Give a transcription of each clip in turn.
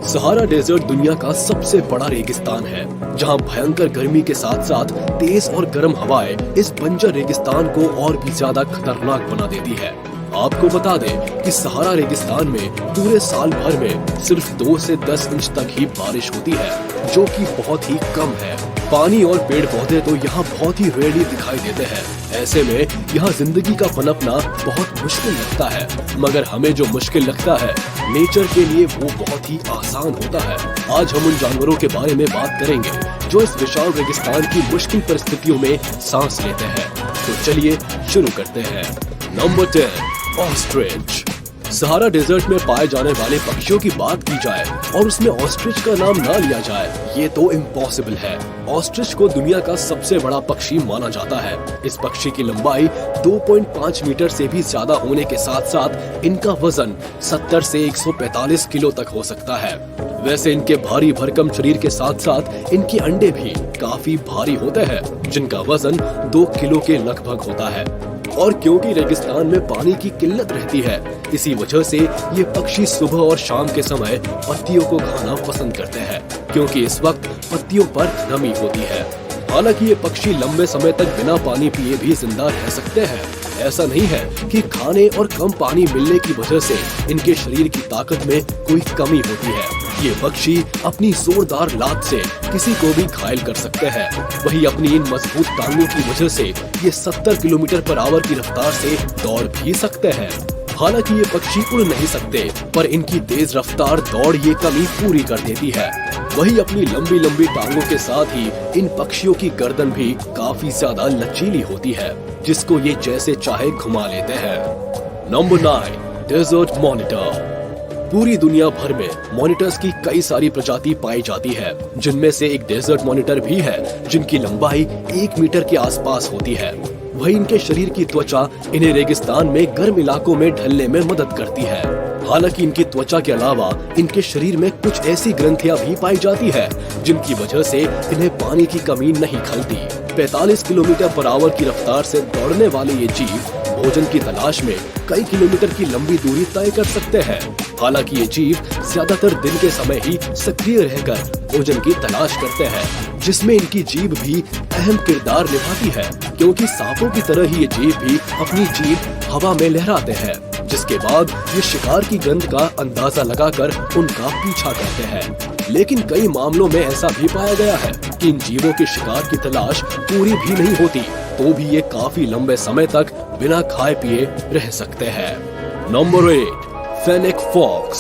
Sahara desert दुनिया का सबसे बड़ा रेगिस्तान है, जहां भयंकर गर्मी के साथ साथ तेज और गर्म हवाएं इस बंजर रेगिस्तान को और भी ज्यादा खतरनाक बना देती है। आपको बता दें कि सहारा रेगिस्तान में पूरे साल भर में सिर्फ 2 से 10 इंच तक ही बारिश होती है, जो कि बहुत ही कम है। पानी और पेड़ पौधे तो यहाँ बहुत ही रेयरली दिखाई देते हैं। ऐसे में यहाँ जिंदगी का पनपना बहुत मुश्किल लगता है, मगर हमें जो मुश्किल लगता है नेचर के लिए वो बहुत ही आसान होता है। आज हम उन जानवरों के बारे में बात करेंगे जो इस विशाल रेगिस्तान की मुश्किल परिस्थितियों में सांस लेते हैं। तो चलिए शुरू करते हैं। Number 10, ostrich. सहारा डेजर्ट में पाए जाने वाले पक्षियों की बात की जाए और उसमें ऑस्ट्रिच का नाम ना लिया जाए, ये तो इम्पॉसिबल है। ऑस्ट्रिच को दुनिया का सबसे बड़ा पक्षी माना जाता है। इस पक्षी की लंबाई 2.5 मीटर से भी ज्यादा होने के साथ साथ इनका वजन 70 से 145 किलो तक हो सकता है। वैसे इनके भारी भरकम शरीर के साथ साथ इनके अंडे भी काफी भारी होते हैं, जिनका वजन 2 किलो के लगभग होता है। और क्योंकि रेगिस्तान में पानी की किल्लत रहती है, इसी वजह से ये पक्षी सुबह और शाम के समय पत्तियों को खाना पसंद करते हैं, क्योंकि इस वक्त पत्तियों पर नमी होती है। हालांकि ये पक्षी लंबे समय तक बिना पानी पिए भी जिंदा रह सकते हैं। ऐसा नहीं है कि खाने और कम पानी मिलने की वजह से इनके शरीर की ताकत में कोई कमी होती है। ये पक्षी अपनी जोरदार लात से किसी को भी घायल कर सकते हैं। वही अपनी इन मजबूत टांगों की वजह से ये 70 किलोमीटर पर आवर की रफ्तार से दौड़ भी सकते हैं। हालांकि ये पक्षी उड़ नहीं सकते, पर इनकी तेज रफ्तार दौड़ ये कमी पूरी कर देती है। वही अपनी लंबी लंबी टांगों के साथ ही इन पक्षियों की गर्दन भी काफी ज्यादा लचीली होती है, जिसको ये जैसे चाहे घुमा लेते हैं। Number 9, desert monitor. पूरी दुनिया भर में मॉनिटर्स की कई सारी प्रजाति पाई जाती है, जिनमें से एक डेजर्ट मॉनिटर भी है, जिनकी लंबाई 1 मीटर के आसपास होती है। वही इनके शरीर की त्वचा इन्हें रेगिस्तान में गर्म इलाकों में ढलने में मदद करती है। हालांकि इनकी त्वचा के अलावा इनके शरीर में कुछ ऐसी ग्रंथियां भी पाई जाती है, जिनकी वजह से इन्हें पानी की कमी नहीं खलती। 45 किलोमीटर पर आवर की रफ्तार से दौड़ने वाले ये जीव भोजन की तलाश में कई किलोमीटर की लंबी दूरी तय कर सकते हैं। हालांकि ये जीव ज्यादातर दिन के समय ही सक्रिय रहकर भोजन की तलाश करते हैं, जिसमें इनकी जीभ भी अहम किरदार निभाती है, क्योंकि सांपों की तरह ही ये जीव भी अपनी जीभ हवा में लहराते हैं, जिसके बाद ये शिकार की गंध का अंदाजा लगाकर उनका पीछा करते हैं। लेकिन कई मामलों में ऐसा भी पाया गया है कि इन जीवों के शिकार की तलाश पूरी भी नहीं होती, तो भी ये काफी लंबे समय तक बिना खाए पिए रह सकते हैं। Number 8, fennec fox.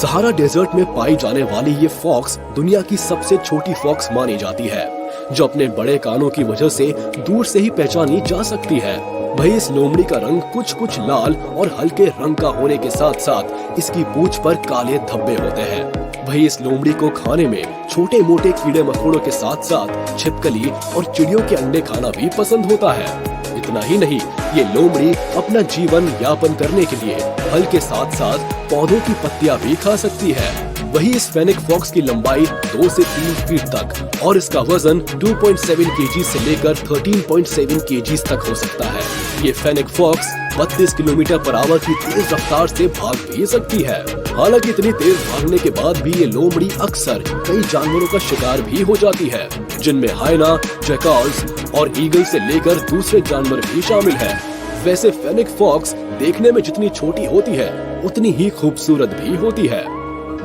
Sahara desert में पाई जाने वाली ये फॉक्स दुनिया की सबसे छोटी फॉक्स मानी जाती है, जो अपने बड़े कानों की वजह से दूर से ही पहचानी जा सकती है। वही इस लोमड़ी का रंग कुछ लाल और हल्के रंग का होने के साथ साथ इसकी पूंछ पर काले धब्बे होते हैं। वही इस लोमड़ी को खाने में छोटे मोटे कीड़े मकोड़ों के साथ साथ छिपकली और चिड़ियों के अंडे खाना भी पसंद होता है। इतना ही नहीं, ये लोमड़ी अपना जीवन यापन करने के लिए फल के साथ साथ पौधों की पत्तियां भी खा सकती है। वही इस फेनिक फॉक्स की लंबाई 2 से 3 फीट तक और इसका वजन 2.7 केजी से लेकर 13.7 केजी तक हो सकता है। ये fennec fox 32 kilometre per hour की तेज रफ्तार से भाग भी सकती है। हालांकि इतनी तेज भागने के बाद भी ये लोमड़ी अक्सर कई जानवरों का शिकार भी हो जाती है, जिनमें हाइना, जैकल्स और ईगल से लेकर दूसरे जानवर भी शामिल हैं। वैसे फेनिक फॉक्स देखने में जितनी छोटी होती है, उतनी ही खूबसूरत भी होती है।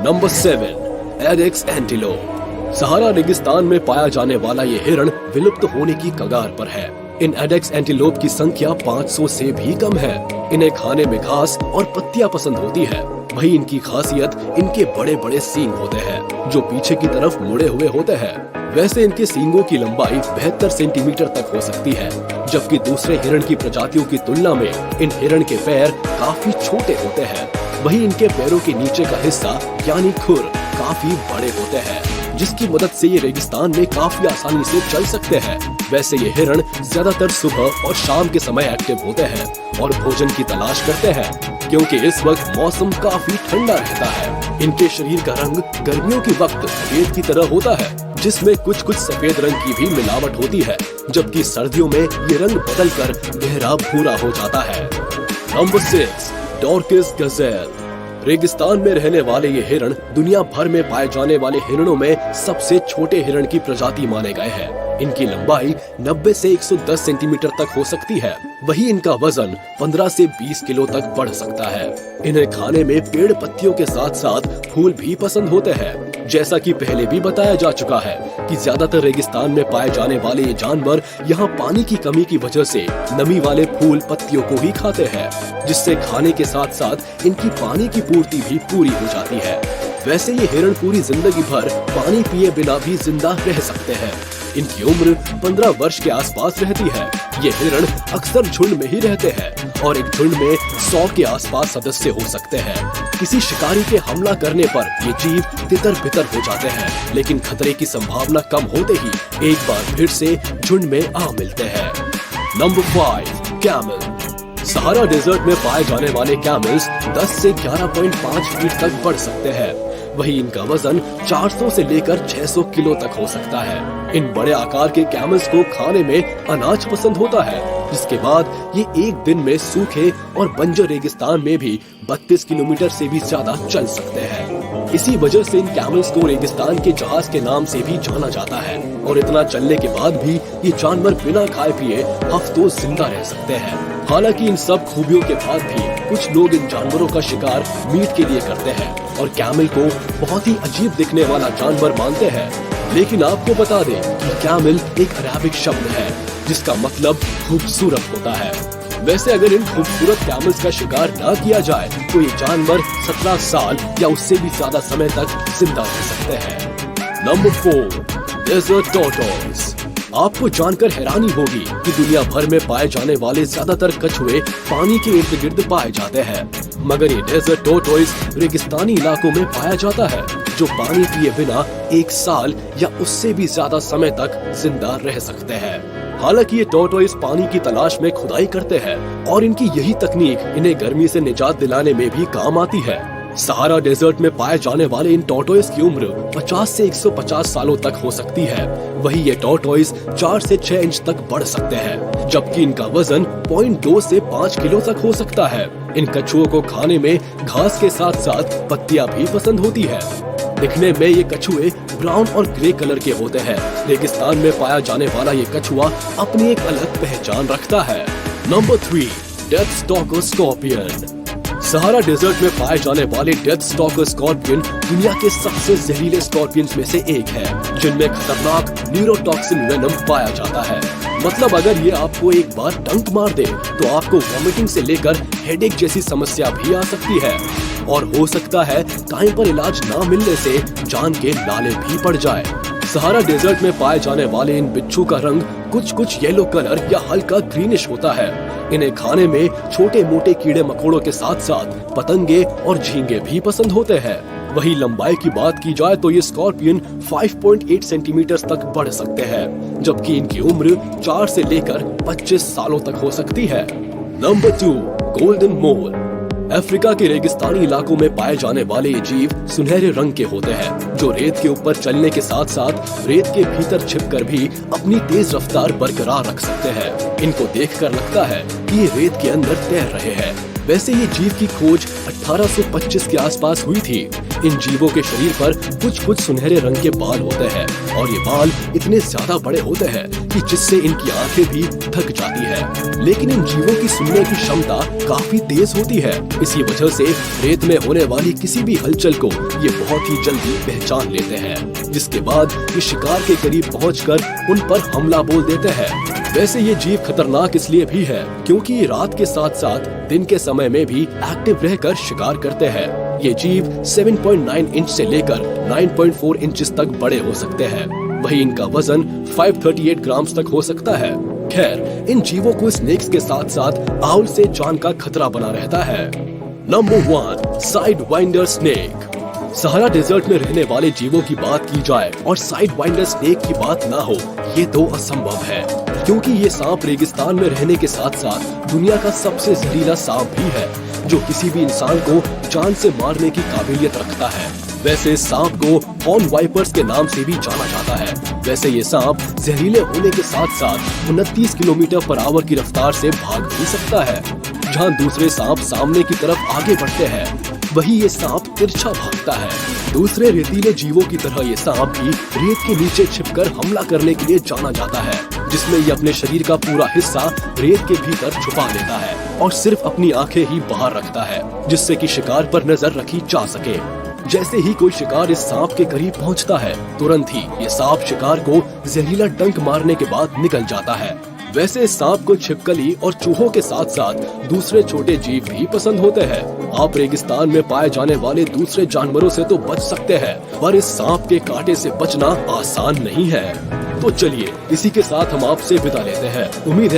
Number 7, एडेक्स antelope. सहारा रेगिस्तान में पाया जाने वाला ये हिरण विलुप्त होने की कगार पर है। इन एडेक्स एंटीलोप की संख्या 500 से भी कम है। इन्हें खाने में घास और पत्तियां पसंद होती है। वही इनकी खासियत इनके बड़े बड़े सींग होते हैं, जो पीछे की तरफ मुड़े हुए होते हैं। वैसे इनके सींगों की लंबाई 72 सेंटीमीटर तक हो सकती है, जबकि दूसरे हिरण की प्रजातियों की तुलना में इन हिरण के पैर काफी छोटे होते हैं। वही इनके पैरों के नीचे का हिस्सा यानी खुर काफी बड़े होते हैं, जिसकी मदद से ये रेगिस्तान में काफी आसानी से चल सकते हैं। वैसे ये हिरण ज्यादातर सुबह और शाम के समय एक्टिव होते हैं और भोजन की तलाश करते हैं, क्योंकि इस वक्त मौसम काफी ठंडा रहता है। इनके शरीर का रंग गर्मियों के वक्त सफेद की तरह होता है, जिसमें कुछ सफेद रंग की भी मिलावट होती है, जबकि सर्दियों में ये रंग बदलकर गहरा भूरा हो जाता है। Number 6, dorcas gazelle. रेगिस्तान में रहने वाले ये हिरण दुनिया भर में पाए जाने वाले हिरणों में सबसे छोटे हिरण की प्रजाति माने गए हैं। इनकी लंबाई 90 से 110 सेंटीमीटर तक हो सकती है। वही इनका वजन 15 से 20 किलो तक बढ़ सकता है। इन्हें खाने में पेड़ पत्तियों के साथ साथ फूल भी पसंद होते हैं। जैसा कि पहले भी बताया जा चुका है कि ज्यादातर रेगिस्तान में पाए जाने वाले ये जानवर यहाँ पानी की कमी की वजह से नमी वाले फूल पत्तियों को ही खाते हैं, जिससे खाने के साथ साथ इनकी पानी की पूर्ति भी पूरी हो जाती है। वैसे ये हिरण पूरी जिंदगी भर पानी पिए बिना भी जिंदा रह सकते हैं। इनकी उम्र 15 वर्ष के आसपास रहती है। ये हिरण अक्सर झुंड में ही रहते हैं और एक झुंड में 100 के आसपास सदस्य हो सकते हैं। किसी शिकारी के हमला करने पर ये जीव तितर बितर हो जाते हैं, लेकिन खतरे की संभावना कम होते ही एक बार फिर से झुंड में आ मिलते हैं। Number 5, camel. सहारा डेजर्ट में पाए जाने वाले कैमल्स 10 से 11.5 फीट तक बढ़ सकते हैं। वही इनका वजन 400 से लेकर 600 किलो तक हो सकता है। इन बड़े आकार के कैमल्स को खाने में अनाज पसंद होता है, जिसके बाद ये एक दिन में सूखे और बंजर रेगिस्तान में भी 32 किलोमीटर से भी ज्यादा चल सकते हैं। इसी वजह से इन कैमल्स को रेगिस्तान के जहाज के नाम से भी जाना जाता है। और इतना चलने के बाद भी ये जानवर बिना खाए पिए हफ्तों जिंदा रह सकते हैं। हालांकि इन सब खूबियों के बाद भी कुछ लोग इन जानवरों का शिकार मीट के लिए करते हैं और कैमल को बहुत ही अजीब दिखने वाला जानवर मानते हैं। लेकिन आपको बता दें कि कैमल एक अरेबिक शब्द है जिसका मतलब खूबसूरत होता है। वैसे अगर इन खूबसूरत कैमल्स का शिकार न किया जाए तो ये जानवर 17 साल या उससे भी ज्यादा समय तक जिंदा रह सकते हैं। Number 4, desert tortoise. आपको जानकर हैरानी होगी कि दुनिया भर में पाए जाने वाले ज्यादातर कछुए पानी के इर्द गिर्द पाए जाते हैं, मगर ये डेजर्ट टॉर्टोइज रेगिस्तानी इलाकों में पाया जाता है, जो पानी पिए बिना 1 साल या उससे भी ज्यादा समय तक जिंदा रह सकते हैं। हालांकि ये टॉर्टोइज पानी की तलाश में खुदाई करते हैं और इनकी यही तकनीक इन्हें गर्मी से निजात दिलाने में भी काम आती है। सहारा डेजर्ट में पाए जाने वाले इन टॉर्टोइज की उम्र 50 से 150 सालों तक हो सकती है। वही ये टॉर्टोइज 4 से 6 इंच तक बढ़ सकते हैं, जबकि इनका वजन 0.2 से 5 किलो तक हो सकता है। इन कछुओं को खाने में घास के साथ साथ पत्तियां भी पसंद होती है। दिखने में ये कछुए ब्राउन और ग्रे कलर के होते हैं। रेगिस्तान में पाया जाने वाला ये कछुआ अपनी एक अलग पहचान रखता है। Number 3, death stalker scorpion. Sahara desert में पाए जाने वाले डेथ स्टॉकर स्कॉर्पियन दुनिया के सबसे जहरीले स्कॉर्पियंस में से एक है, जिनमें खतरनाक न्यूरोटॉक्सिन वेनम पाया जाता है। मतलब अगर ये आपको एक बार डंक मार दे तो आपको वॉमिटिंग से लेकर हेडेक जैसी समस्या भी आ सकती है और हो सकता है टाइम पर इलाज ना मिलने से जान के लाले भी पड़ जाए। सहारा डेजर्ट में पाए जाने वाले इन बिच्छू का रंग कुछ येलो कलर या हल्का ग्रीनिश होता है। इन्हें खाने में छोटे मोटे कीड़े मकोड़ों के साथ साथ पतंगे और झींगे भी पसंद होते हैं। वही लंबाई की बात की जाए तो ये स्कॉर्पियन 5.8 सेंटीमीटर तक बढ़ सकते हैं, जबकि इनकी उम्र 4 से लेकर 25 सालों तक हो सकती है। नंबर 2, गोल्डन मोल। अफ्रीका के रेगिस्तानी इलाकों में पाए जाने वाले ये जीव सुनहरे रंग के होते हैं, जो रेत के ऊपर चलने के साथ साथ रेत के भीतर छिपकर भी अपनी तेज रफ्तार बरकरार रख सकते हैं। इनको देखकर लगता है कि ये रेत के अंदर तैर रहे हैं। वैसे ये जीव की खोज 1825 के आसपास हुई थी। इन जीवों के शरीर पर कुछ सुनहरे रंग के बाल होते हैं और ये बाल इतने ज्यादा बड़े होते हैं कि जिससे इनकी आंखें भी थक जाती है। लेकिन इन जीवों की सुनने की क्षमता काफी तेज होती है। इसी वजह से रेत में होने वाली किसी भी हलचल को ये बहुत ही जल्दी पहचान लेते हैं, जिसके बाद ये शिकार के करीब पहुंचकर उन पर हमला बोल देते हैं। वैसे ये जीव खतरनाक इसलिए भी है क्योंकि ये रात के साथ साथ दिन के समय में भी एक्टिव रहकर शिकार करते हैं। ये जीव 7.9 इंच से लेकर 9.4 इंचेस तक बड़े हो सकते हैं। वही इनका वजन 538 ग्राम तक हो सकता है। खैर, इन जीवों को स्नेक्स के साथ साथ आउल से जान का खतरा बना रहता है। Number 1, sidewinder snake. Sahara desert में रहने वाले जीवों की बात की जाए और साइड वाइंडर स्नेक की बात ना हो, ये तो असंभव है, क्योंकि ये सांप रेगिस्तान में रहने के साथ साथ दुनिया का सबसे जहरीला सांप भी है, जो किसी भी इंसान को जान से मारने की काबिलियत रखता है। वैसे सांप को हॉर्न वाइपर्स के नाम से भी जाना जाता है। वैसे ये सांप जहरीले होने के साथ साथ 29 किलोमीटर पर आवर की रफ्तार से भाग भी सकता है, जहां दूसरे सांप सामने की तरफ आगे बढ़ते हैं। वही ये सांप तिरछा भागता है। दूसरे रेतीले जीवों की तरह ये सांप भी रेत के नीचे छिपकर हमला करने के लिए जाना जाता है, जिसमें ये अपने शरीर का पूरा हिस्सा रेत के भीतर छुपा लेता है और सिर्फ अपनी आंखें ही बाहर रखता है, जिससे कि शिकार पर नजर रखी जा सके। जैसे ही कोई शिकार इस सांप के करीब पहुंचता है, तुरंत ही ये सांप शिकार को जहरीला डंक मारने के बाद निकल जाता है। वैसे इस सांप को छिपकली और चूहों के साथ साथ दूसरे छोटे जीव भी पसंद होते हैं। आप रेगिस्तान में पाए जाने वाले दूसरे जानवरों से तो बच सकते हैं, पर इस सांप के कांटे से बचना आसान नहीं है। तो चलिए इसी के साथ हम आपसे विदा लेते हैं। उम्मीद है